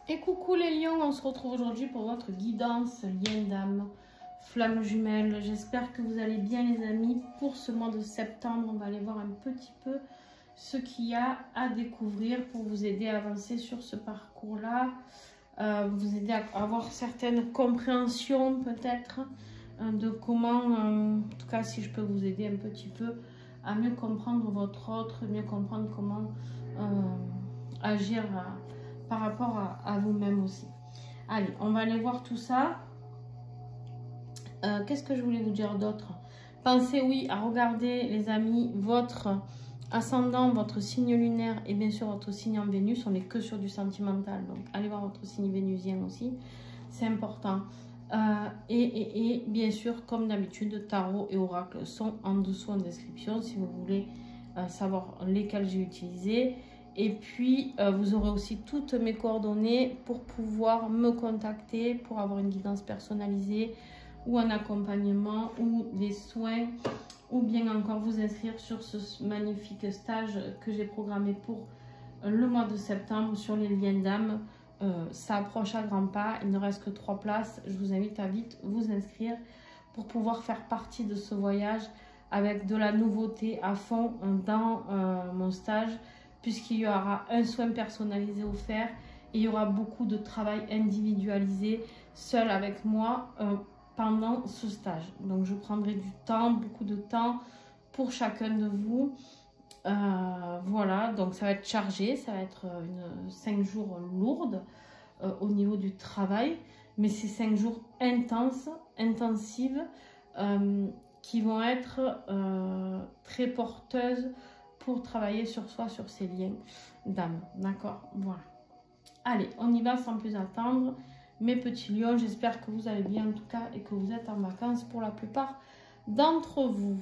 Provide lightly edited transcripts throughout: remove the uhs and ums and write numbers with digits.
Et coucou les lions, on se retrouve aujourd'hui pour votre guidance lien d'âme, flamme jumelle. J'espère que vous allez bien les amis. Pour ce mois de septembre, on va aller voir un petit peu ce qu'il y a à découvrir pour vous aider à avancer sur ce parcours-là. Vous aider à avoir certaines compréhensions peut-être de comment, en tout cas si je peux vous aider un petit peu à mieux comprendre votre autre, mieux comprendre comment agir par rapport à vous-même aussi. Allez, on va aller voir tout ça. Qu'est-ce que je voulais vous dire d'autre? Pensez, oui, à regarder, les amis, votre ascendant, votre signe lunaire et bien sûr votre signe en Vénus. On n'est que sur du sentimental, donc allez voir votre signe vénusien aussi. C'est important. Et bien sûr, comme d'habitude, tarot et oracle sont en dessous en description si vous voulez savoir lesquels j'ai utilisés. Et puis, vous aurez aussi toutes mes coordonnées pour pouvoir me contacter, pour avoir une guidance personnalisée ou un accompagnement ou des soins, ou bien encore vous inscrire sur ce magnifique stage que j'ai programmé pour le mois de septembre sur les liens d'âme. Ça approche à grands pas, il ne reste que 3 places. Je vous invite à vite vous inscrire pour pouvoir faire partie de ce voyage avec de la nouveauté à fond dans mon stage, puisqu'il y aura un soin personnalisé offert et il y aura beaucoup de travail individualisé seul avec moi pendant ce stage. Donc je prendrai du temps, beaucoup de temps pour chacun de vous. Voilà, donc ça va être chargé, ça va être 5 jours lourdes au niveau du travail, mais c'est 5 jours intensives qui vont être très porteuses pour travailler sur soi, sur ces liens d'âme. D'accord? Voilà. Allez, on y va sans plus attendre. Mes petits lions, j'espère que vous allez bien en tout cas et que vous êtes en vacances pour la plupart d'entre vous.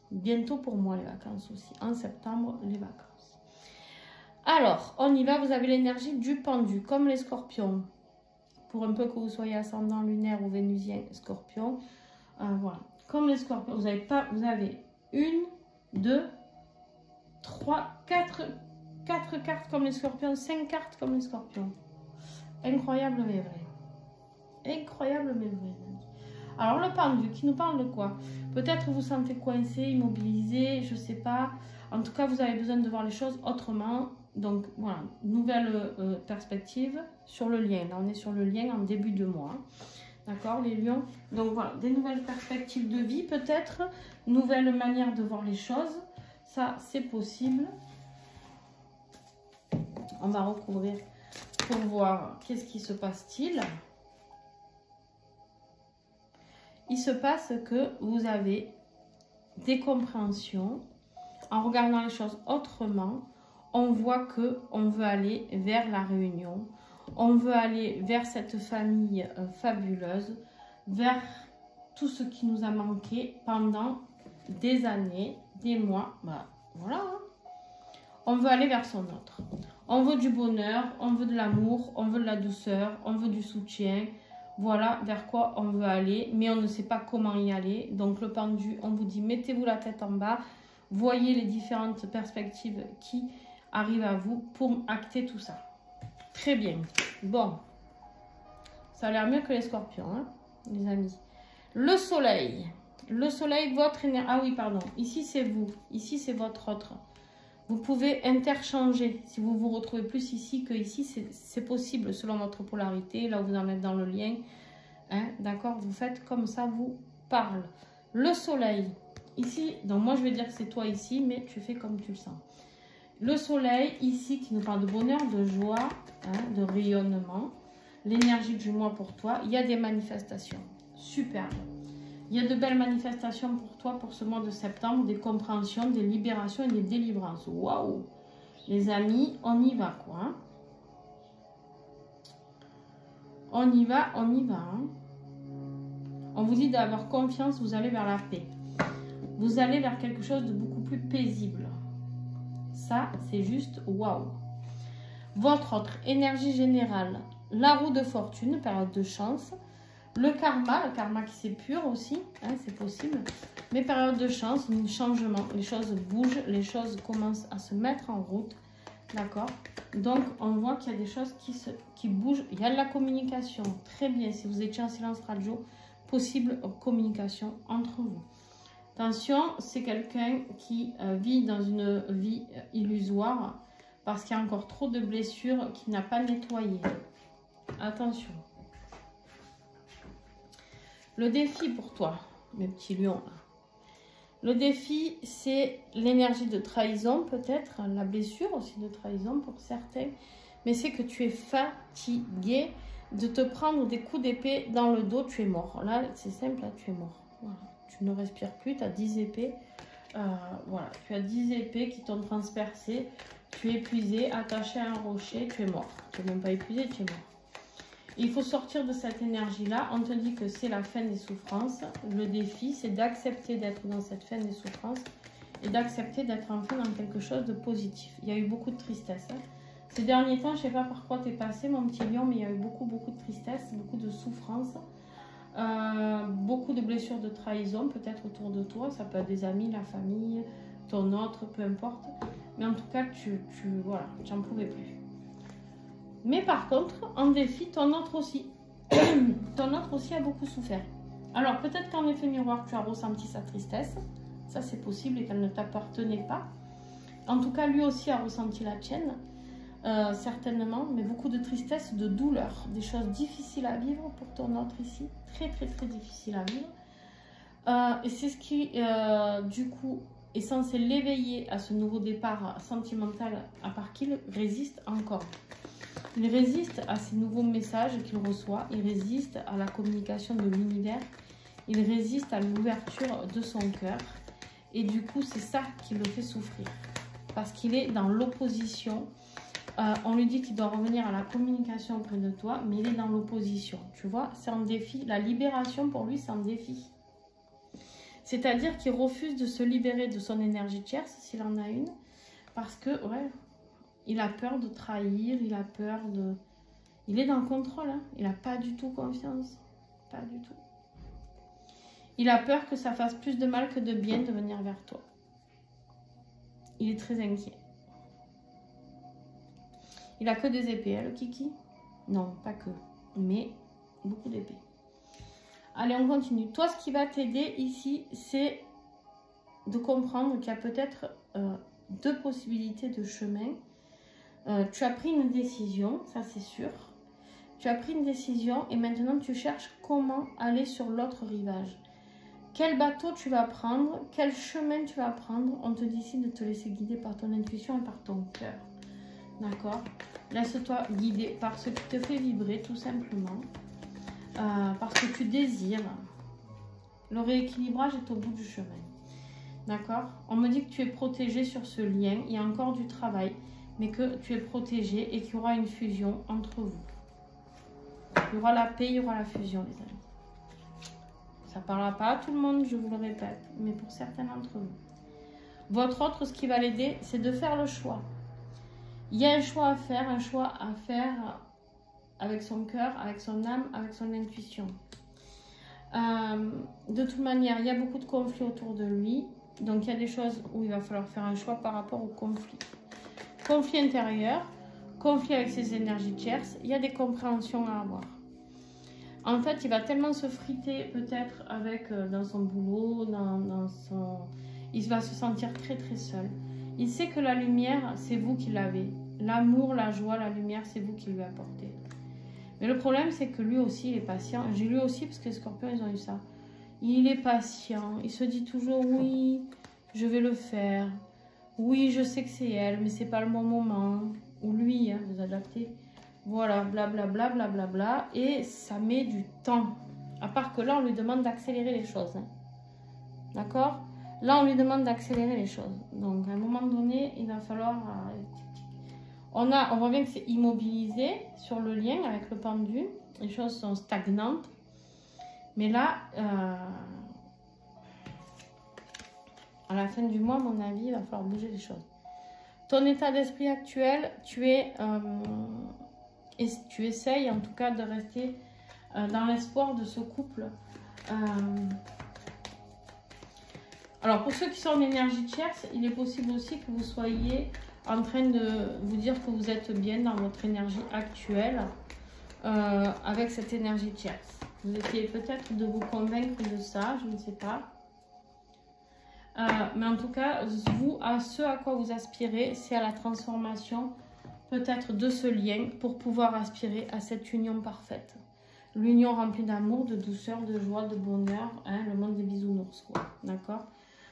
Bientôt pour moi les vacances aussi. En septembre, les vacances. Alors, on y va. Vous avez l'énergie du pendu, comme les scorpions. Pour un peu que vous soyez ascendant lunaire ou vénusien scorpion. Voilà. Comme les scorpions. Vous avez 1, 2, 3, 4 cartes comme les scorpions, 5 cartes comme les scorpions. Incroyable mais vrai. Incroyable mais vrai. Alors le pendu qui nous parle de quoi? Peut-être vous sentez coincé, immobilisé, je sais pas. En tout cas, vous avez besoin de voir les choses autrement. Donc voilà, nouvelle perspective sur le lien. Là, on est sur le lien en début de mois. D'accord, les lions? Donc voilà, des nouvelles perspectives de vie peut-être. Nouvelle manière de voir les choses. Ça, c'est possible. On va recouvrir pour voir qu'est-ce qui se passe-t-il. Il se passe que vous avez des compréhensions. En regardant les choses autrement, on voit qu'on veut aller vers la réunion. On veut aller vers cette famille fabuleuse, vers tout ce qui nous a manqué pendant des années, des mois. Bah, voilà. On veut aller vers son autre. On veut du bonheur, on veut de l'amour, on veut de la douceur, on veut du soutien. Voilà vers quoi on veut aller, mais on ne sait pas comment y aller. Donc le pendu, on vous dit, mettez-vous la tête en bas, voyez les différentes perspectives qui arrivent à vous pour acter tout ça. Très bien. Bon, ça a l'air mieux que les scorpions, hein, les amis. Le soleil, votre énergie. Ah oui, pardon, ici c'est vous, ici c'est votre autre. Vous pouvez interchanger. Si vous vous retrouvez plus ici que ici, c'est possible selon votre polarité. Là où vous en êtes dans le lien. Hein, d'accord? Vous faites comme ça vous parle. Le soleil. Ici, donc moi je vais dire que c'est toi ici, mais tu fais comme tu le sens. Le soleil ici qui nous parle de bonheur, de joie, hein, de rayonnement. L'énergie du mois pour toi. Il y a des manifestations. Superbe. Il y a de belles manifestations pour toi pour ce mois de septembre, des compréhensions, des libérations et des délivrances. Waouh! Les amis, on y va quoi. Hein? On y va, on y va. Hein? On vous dit d'avoir confiance, vous allez vers la paix. Vous allez vers quelque chose de beaucoup plus paisible. Ça, c'est juste waouh! Votre autre énergie générale, la roue de fortune, période de chance. Le karma qui s'épure aussi, hein, c'est possible. Mais période de chance, changement, les choses bougent, les choses commencent à se mettre en route. D'accord? Donc, on voit qu'il y a des choses qui bougent. Il y a de la communication. Très bien. Si vous étiez en silence radio, possible communication entre vous. Attention, c'est quelqu'un qui vit dans une vie illusoire parce qu'il y a encore trop de blessures qu'il n'a pas nettoyées. Attention. Le défi pour toi, mes petits lions, là. Le défi, c'est l'énergie de trahison, peut-être, la blessure aussi de trahison pour certains. Mais c'est que tu es fatigué de te prendre des coups d'épée dans le dos, tu es mort. Là, c'est simple, là, tu es mort. Voilà. Tu ne respires plus, tu as 10 épées. Voilà, tu as 10 épées qui t'ont transpercé. Tu es épuisé, attaché à un rocher, tu es mort. Tu n'es même pas épuisé, tu es mort. Il faut sortir de cette énergie-là. On te dit que c'est la fin des souffrances. Le défi, c'est d'accepter d'être dans cette fin des souffrances et d'accepter d'être enfin dans quelque chose de positif. Il y a eu beaucoup de tristesse. Hein. Ces derniers temps, je ne sais pas par quoi tu es passé, mon petit lion, mais il y a eu beaucoup de tristesse, beaucoup de souffrance, beaucoup de blessures de trahison, peut-être autour de toi. Ça peut être des amis, la famille, ton autre, peu importe. Mais en tout cas, voilà, tu n'en pouvais plus. Mais par contre, en défi, ton autre aussi. Ton autre aussi a beaucoup souffert. Alors, peut-être qu'en effet miroir, tu as ressenti sa tristesse. Ça, c'est possible et qu'elle ne t'appartenait pas. En tout cas, lui aussi a ressenti la tienne. Certainement. Mais beaucoup de tristesse, de douleur. Des choses difficiles à vivre pour ton autre ici. Très, très, très difficiles à vivre. Et c'est ce qui, du coup, est censé l'éveiller à ce nouveau départ sentimental, à part qu'il résiste encore. Il résiste à ces nouveaux messages qu'il reçoit, il résiste à la communication de l'univers, il résiste à l'ouverture de son cœur. Et du coup, c'est ça qui le fait souffrir. Parce qu'il est dans l'opposition. On lui dit qu'il doit revenir à la communication auprès de toi, mais il est dans l'opposition. Tu vois, c'est un défi. La libération, pour lui, c'est un défi. C'est-à-dire qu'il refuse de se libérer de son énergie tierce, s'il en a une, parce que, ouais... Il a peur de trahir, il a peur de... Il est dans le contrôle, hein. Il n'a pas du tout confiance. Pas du tout. Il a peur que ça fasse plus de mal que de bien de venir vers toi. Il est très inquiet. Il a que des épées, hein, le kiki? Non, pas que. Mais beaucoup d'épées. Allez, on continue. Toi, ce qui va t'aider ici, c'est de comprendre qu'il y a peut-être 2 possibilités de chemin. Tu as pris une décision, ça c'est sûr. Tu as pris une décision et maintenant tu cherches comment aller sur l'autre rivage. Quel bateau tu vas prendre, quel chemin tu vas prendre. On te décide de te laisser guider par ton intuition et par ton cœur. D'accord? Laisse-toi guider par ce qui te fait vibrer tout simplement. Parce que tu désires. Le rééquilibrage est au bout du chemin. D'accord? On me dit que tu es protégé sur ce lien. Il y a encore du travail. Mais que tu es protégé et qu'il y aura une fusion entre vous. Il y aura la paix, il y aura la fusion, les amis. Ça ne parlera pas à tout le monde, je vous le répète, mais pour certains d'entre vous. Votre autre, ce qui va l'aider, c'est de faire le choix. Il y a un choix à faire avec son cœur, avec son âme, avec son intuition. De toute manière, il y a beaucoup de conflits autour de lui. Donc, il y a des choses où il va falloir faire un choix par rapport au conflit. Conflit intérieur, conflit avec ses énergies tierces, il y a des compréhensions à avoir. En fait, il va tellement se friter peut-être avec dans son boulot, il va se sentir très très seul. Il sait que la lumière, c'est vous qui l'avez. L'amour, la joie, la lumière, c'est vous qui lui apportez. Mais le problème, c'est que lui aussi, il est patient. J'ai lu aussi, parce que les scorpions, ils ont eu ça. Il est patient, il se dit toujours, oui, je vais le faire. Oui, je sais que c'est elle, mais c'est pas le bon moment. Ou lui, hein, vous adaptez. Voilà, blablabla, blablabla. Et ça met du temps. À part que là, on lui demande d'accélérer les choses. Hein. D'accord? Là, on lui demande d'accélérer les choses. Donc, à un moment donné, il va falloir... on voit bien que c'est immobilisé sur le lien avec le pendu. Les choses sont stagnantes. Mais là... à la fin du mois, à mon avis, il va falloir bouger les choses. Ton état d'esprit actuel, tu essayes en tout cas de rester dans l'espoir de ce couple. Alors, pour ceux qui sont en énergie tierce, il est possible aussi que vous soyez en train de vous dire que vous êtes bien dans votre énergie actuelle avec cette énergie tierce. Vous essayez peut-être de vous convaincre de ça, je ne sais pas. Mais en tout cas, vous, ce à quoi vous aspirez, c'est à la transformation peut-être de ce lien pour pouvoir aspirer à cette union parfaite. L'union remplie d'amour, de douceur, de joie, de bonheur, hein, le monde des bisounours, quoi. D'accord?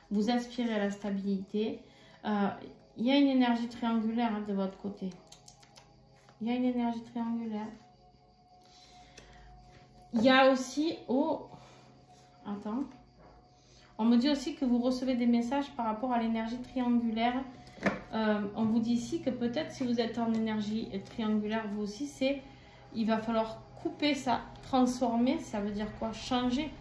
Vous aspirez à la stabilité. Il y a une énergie triangulaire hein, de votre côté. Il y a une énergie triangulaire. Il y a aussi... Oh, attends. On me dit aussi que vous recevez des messages par rapport à l'énergie triangulaire. On vous dit ici que peut-être si vous êtes en énergie triangulaire, vous aussi, il va falloir couper ça, transformer. Ça veut dire quoi? Changer.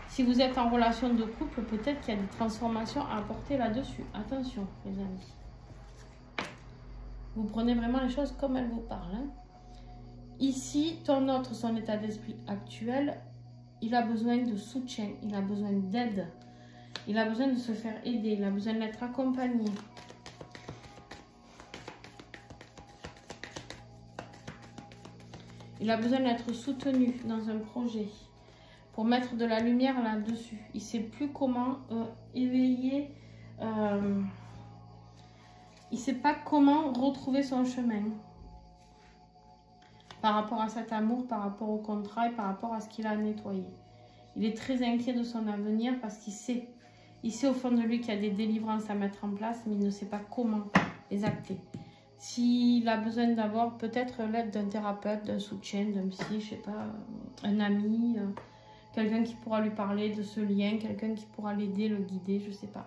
Si vous êtes en relation de couple, peut-être qu'il y a des transformations à apporter là-dessus. Attention, les amis. Vous prenez vraiment les choses comme elles vous parlent. Hein. Ici, ton autre, son état d'esprit actuel, il a besoin de soutien, il a besoin d'aide. Il a besoin de se faire aider, il a besoin d'être accompagné. Il a besoin d'être soutenu dans un projet pour mettre de la lumière là-dessus. Il ne sait plus comment éveiller, il ne sait pas comment retrouver son chemin par rapport à cet amour, par rapport au contrat et par rapport à ce qu'il a nettoyé. Il est très inquiet de son avenir parce qu'il sait. Il sait au fond de lui qu'il y a des délivrances à mettre en place, mais il ne sait pas comment les acter. S'il a besoin d'avoir peut-être l'aide d'un thérapeute, d'un soutien, d'un psy, je sais pas, un ami, quelqu'un qui pourra lui parler de ce lien, quelqu'un qui pourra l'aider, le guider, je sais pas,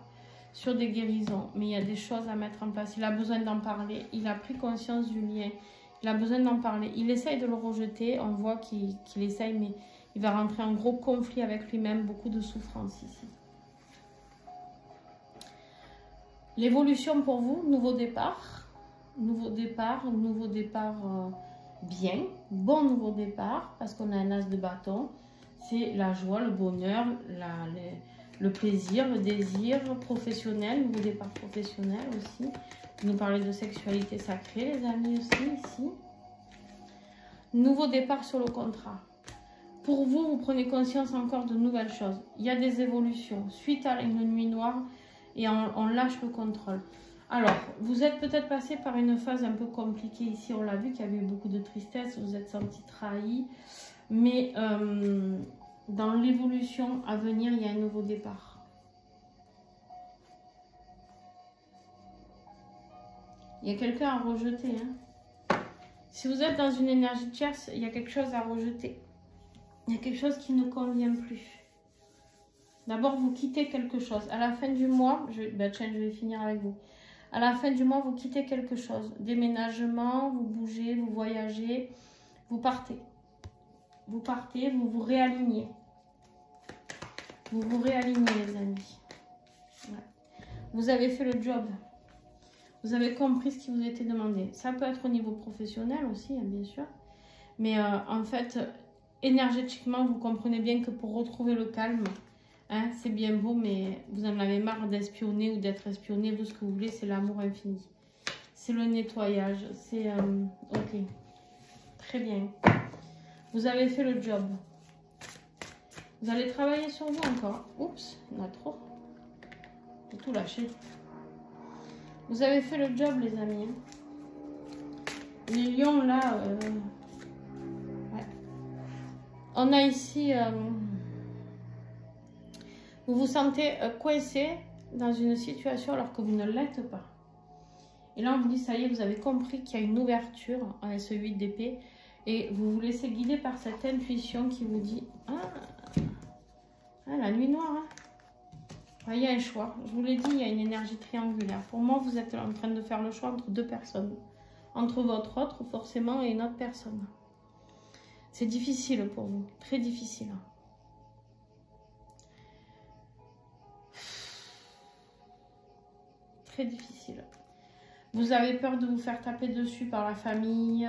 sur des guérisons. Mais il y a des choses à mettre en place. Il a besoin d'en parler. Il a pris conscience du lien. Il a besoin d'en parler. Il essaye de le rejeter. On voit qu'il essaye, mais il va rentrer en gros conflit avec lui-même. Beaucoup de souffrance ici. L'évolution pour vous, nouveau départ. Nouveau départ bien. Bon nouveau départ, parce qu'on a un as de bâton. C'est la joie, le bonheur, le plaisir, le désir professionnel, nouveau départ professionnel aussi. Vous nous parlez de sexualité sacrée, les amis, aussi, ici. Nouveau départ sur le contrat. Pour vous, vous prenez conscience encore de nouvelles choses. Il y a des évolutions. Suite à une nuit noire, et on lâche le contrôle. Alors, vous êtes peut-être passé par une phase un peu compliquée ici. On l'a vu qu'il y avait eu beaucoup de tristesse. Vous êtes senti trahi. Mais dans l'évolution à venir, il y a un nouveau départ. Il y a quelqu'un à rejeter. Hein. Si vous êtes dans une énergie tierce, il y a quelque chose à rejeter. Il y a quelque chose qui ne convient plus. D'abord, vous quittez quelque chose. À la fin du mois, je vais finir avec vous. À la fin du mois, vous quittez quelque chose. Déménagement, vous bougez, vous voyagez, vous partez. Vous partez, vous vous réalignez. Vous vous réalignez, les amis. Ouais. Vous avez fait le job. Vous avez compris ce qui vous était demandé. Ça peut être au niveau professionnel aussi, hein, bien sûr. Mais en fait, énergétiquement, vous comprenez bien que pour retrouver le calme, hein, c'est bien beau, mais vous en avez marre d'espionner ou d'être espionné. Vous, ce que vous voulez, c'est l'amour infini. C'est le nettoyage. C'est... ok. Très bien. Vous avez fait le job. Vous allez travailler sur vous encore. Oups, il y en a trop. J'ai tout lâché. Vous avez fait le job, les amis. Les lions, là... ouais. On a ici... vous vous sentez coincé dans une situation alors que vous ne l'êtes pas. Et là, on vous dit, ça y est, vous avez compris qu'il y a une ouverture avec ce 8 d'épée. Et vous vous laissez guider par cette intuition qui vous dit, la nuit noire, hein. Il y a un choix. Je vous l'ai dit, il y a une énergie triangulaire. Pour moi, vous êtes en train de faire le choix entre deux personnes. Entre votre autre, forcément, et une autre personne. C'est difficile pour vous. Très difficile. Très difficile. Vous avez peur de vous faire taper dessus par la famille.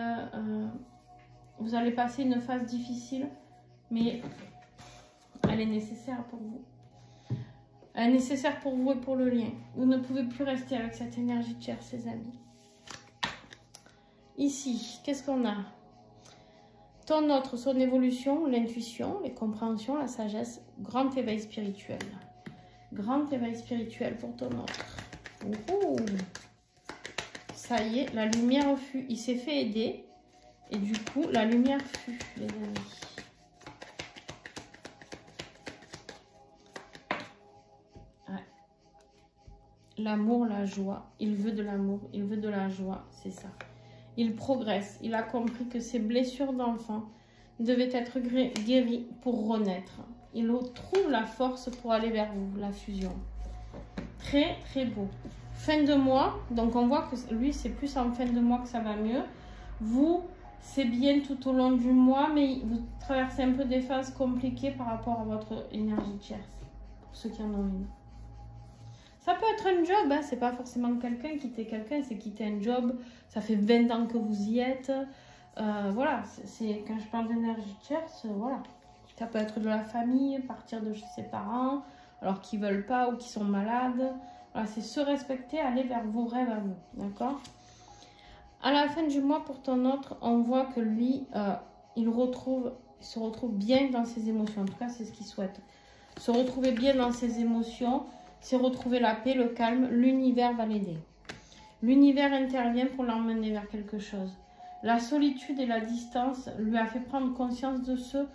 Vous allez passer une phase difficile, mais elle est nécessaire pour vous. Elle est nécessaire pour vous et pour le lien. Vous ne pouvez plus rester avec cette énergie tierce, les amis. Ici, qu'est-ce qu'on a? Ton autre, son évolution, l'intuition, les compréhensions, la sagesse, grand éveil spirituel. Grand éveil spirituel pour ton autre. Ça y est, la lumière fut. Il s'est fait aider. Et du coup, la lumière fut, les amis. Ouais. L'amour, la joie. Il veut de l'amour, il veut de la joie, c'est ça. Il progresse. Il a compris que ses blessures d'enfant devaient être guéries pour renaître. Il trouve la force pour aller vers vous, la fusion. Très, très beau. Fin de mois, donc on voit que lui, c'est plus en fin de mois que ça va mieux. Vous, c'est bien tout au long du mois, mais vous traversez un peu des phases compliquées par rapport à votre énergie tierce, pour ceux qui en ont une. Ça peut être un job, hein, c'est pas forcément quelqu'un, quitter quelqu'un, c'est quitter un job. Ça fait 20 ans que vous y êtes. Voilà, c'est quand je parle d'énergie tierce, voilà. Ça peut être de la famille, partir de chez ses parents, alors qu'ils veulent pas ou qu'ils sont malades. Voilà, c'est se respecter, aller vers vos rêves à vous, d'accord? À la fin du mois, pour ton autre, on voit que lui, il se retrouve bien dans ses émotions. En tout cas, c'est ce qu'il souhaite. Se retrouver bien dans ses émotions, c'est retrouver la paix, le calme. L'univers va l'aider. L'univers intervient pour l'emmener vers quelque chose. La solitude et la distance lui a fait prendre conscience de ce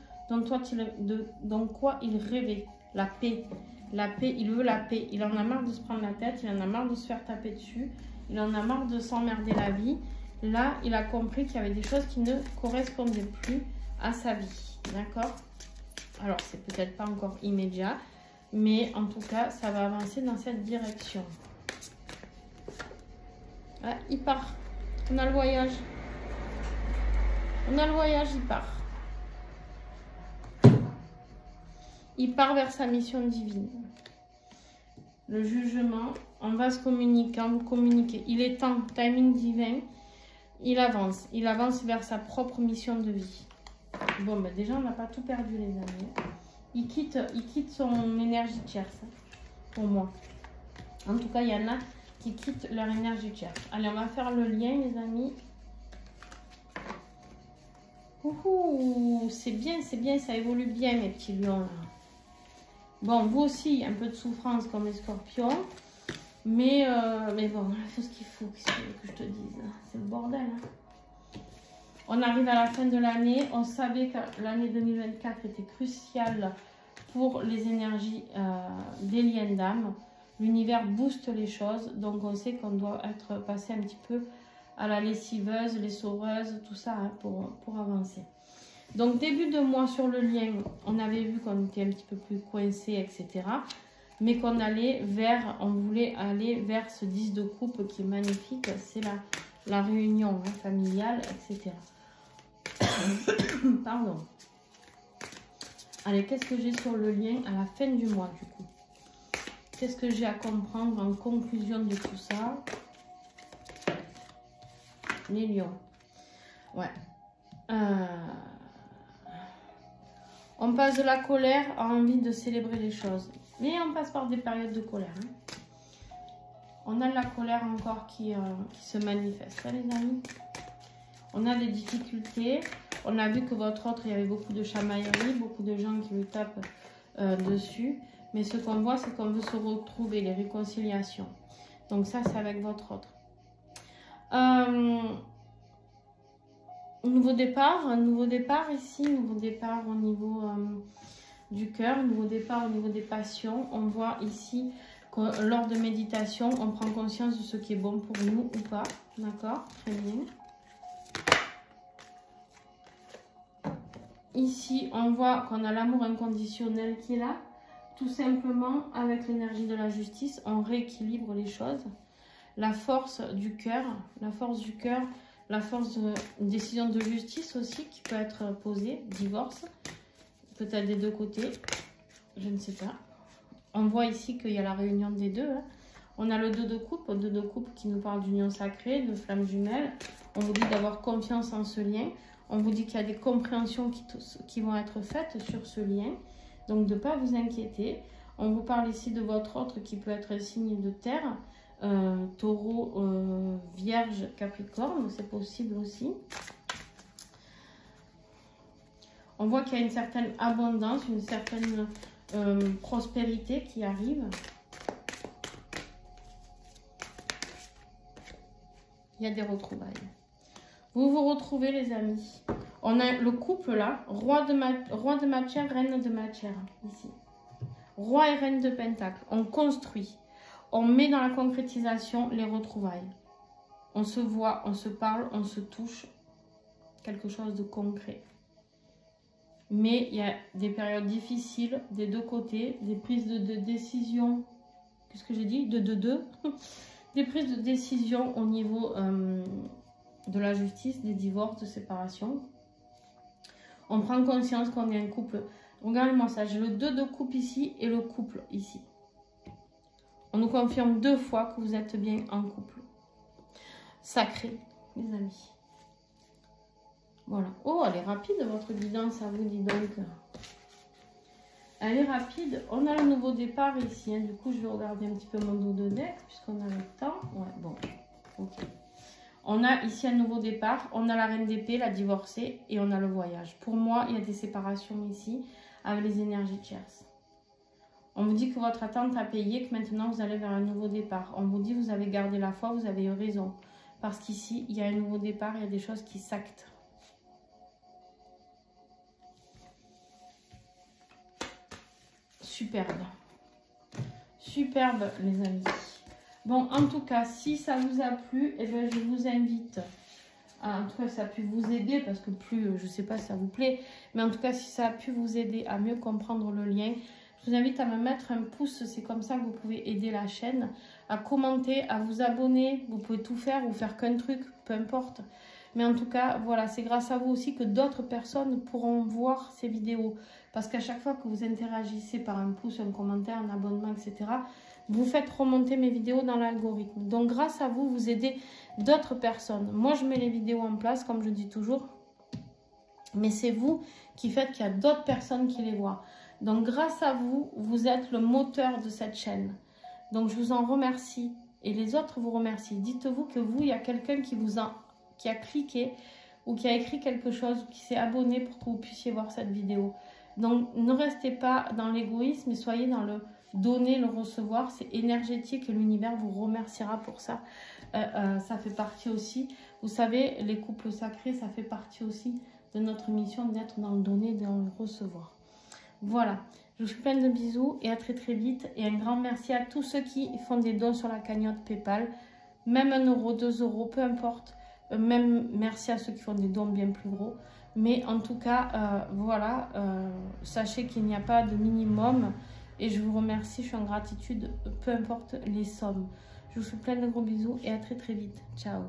dont quoi il rêvait. La paix. La paix, il veut la paix. Il en a marre de se prendre la tête, il en a marre de se faire taper dessus. Il en a marre de s'emmerder la vie. Là, il a compris qu'il y avait des choses qui ne correspondaient plus à sa vie. D'accord? Alors, c'est peut-être pas encore immédiat, mais en tout cas, ça va avancer dans cette direction. Ah, il part. On a le voyage. On a le voyage, il part. Il part vers sa mission divine. Le jugement, on va se communiquer, vous communiquer. Il est temps, timing divin, il avance vers sa propre mission de vie. Bon, ben déjà, on n'a pas tout perdu, les amis. Il quitte son énergie tierce, pour moi. En tout cas, il y en a qui quittent leur énergie tierce. Allez, on va faire le lien, les amis. C'est bien, ça évolue bien, mes petits lions, là. Bon, vous aussi, un peu de souffrance comme les scorpions. Mais bon, il faut ce qu'il faut que je te dise. C'est le bordel. Hein. On arrive à la fin de l'année. On savait que l'année 2024 était cruciale pour les énergies des liens d'âme. L'univers booste les choses. Donc, on sait qu'on doit être passé un petit peu à la lessiveuse, les sauveuses, tout ça hein, pour avancer. Donc, début de mois sur le lien, on avait vu qu'on était un petit peu plus coincé, etc. Mais qu'on voulait aller vers ce 10 de coupe qui est magnifique. C'est la réunion hein, familiale, etc. Pardon. Allez, qu'est-ce que j'ai sur le lien à la fin du mois, du coup? Qu'est-ce que j'ai à comprendre en conclusion de tout ça? Les lions. Ouais. On passe de la colère à envie de célébrer les choses. Mais on passe par des périodes de colère. Hein. On a de la colère encore qui se manifeste, hein, les amis. On a des difficultés. On a vu que votre autre, il y avait beaucoup de chamaillerie, beaucoup de gens qui lui tapent dessus. Mais ce qu'on voit, c'est qu'on veut se retrouver, les réconciliations. Donc ça, c'est avec votre autre. Nouveau départ ici, nouveau départ au niveau du cœur, nouveau départ au niveau des passions. On voit ici que lors de méditation, on prend conscience de ce qui est bon pour nous ou pas. D'accord? Très bien. Ici, on voit qu'on a l'amour inconditionnel qui est là. Tout simplement, avec l'énergie de la justice, on rééquilibre les choses. La force du cœur, la force de décision de justice aussi qui peut être posée, divorce, peut-être des deux côtés, je ne sais pas. On voit ici qu'il y a la réunion des deux. Hein. On a le 2 de coupe qui nous parle d'union sacrée, de flamme jumelle. On vous dit d'avoir confiance en ce lien. On vous dit qu'il y a des compréhensions qui vont être faites sur ce lien. Donc de ne pas vous inquiéter. On vous parle ici de votre autre qui peut être un signe de terre. Taureau, Vierge, Capricorne, c'est possible aussi. On voit qu'il y a une certaine abondance, une certaine prospérité qui arrive. Il y a des retrouvailles. Vous vous retrouvez, les amis. On a le couple là, roi de matière, reine de matière, ici. Roi et reine de pentacle. On construit. On met dans la concrétisation les retrouvailles. On se voit, on se parle, on se touche. Quelque chose de concret. Mais il y a des périodes difficiles des deux côtés, des prises de décision. Qu'est-ce que j'ai dit? Des prises de décision au niveau de la justice, des divorces, de séparation. On prend conscience qu'on est un couple. Regardez-moi ça, j'ai le 2 de coupe ici et le couple ici. On nous confirme 2 fois que vous êtes bien en couple. Sacré, les amis. Voilà. Oh, elle est rapide, votre guidance, ça vous dit donc. Elle est rapide. On a le nouveau départ ici. Hein. Du coup, je vais regarder un petit peu mon dos de deck, puisqu'on a le temps. Ouais, bon. Ok. On a ici un nouveau départ. On a la reine d'épée, la divorcée, et on a le voyage. Pour moi, il y a des séparations ici, avec les énergies tierces. On vous dit que votre attente a payé, que maintenant, vous allez vers un nouveau départ. On vous dit que vous avez gardé la foi, vous avez eu raison. Parce qu'ici, il y a un nouveau départ, il y a des choses qui s'actent. Superbe. Superbe, les amis. Bon, en tout cas, si ça vous a plu, eh bien, je vous invite, en tout cas, ça a pu vous aider, parce que plus, je ne sais pas si ça vous plaît, mais en tout cas, si ça a pu vous aider à mieux comprendre le lien, je vous invite à me mettre un pouce, c'est comme ça que vous pouvez aider la chaîne, à commenter, à vous abonner, vous pouvez tout faire ou faire qu'un truc, peu importe. Mais en tout cas, voilà, c'est grâce à vous aussi que d'autres personnes pourront voir ces vidéos. Parce qu'à chaque fois que vous interagissez par un pouce, un commentaire, un abonnement, etc., vous faites remonter mes vidéos dans l'algorithme. Donc, grâce à vous, vous aidez d'autres personnes. Moi, je mets les vidéos en place, comme je dis toujours. Mais c'est vous qui faites qu'il y a d'autres personnes qui les voient. Donc, grâce à vous, vous êtes le moteur de cette chaîne. Donc, je vous en remercie. Et les autres vous remercient. Dites-vous que vous, il y a quelqu'un qui a cliqué ou qui a écrit quelque chose ou qui s'est abonné pour que vous puissiez voir cette vidéo. Donc, ne restez pas dans l'égoïsme, mais soyez dans le donner, le recevoir. C'est énergétique et l'univers vous remerciera pour ça. Ça fait partie aussi, vous savez, les couples sacrés, ça fait partie aussi de notre mission d'être dans le donner et dans le recevoir. Voilà, je vous fais plein de bisous et à très très vite. Et un grand merci à tous ceux qui font des dons sur la cagnotte PayPal. Même 1 euro, 2 euros, peu importe. Même merci à ceux qui font des dons bien plus gros. Mais en tout cas, voilà, sachez qu'il n'y a pas de minimum. Et je vous remercie, je suis en gratitude, peu importe les sommes. Je vous fais plein de gros bisous et à très très vite. Ciao.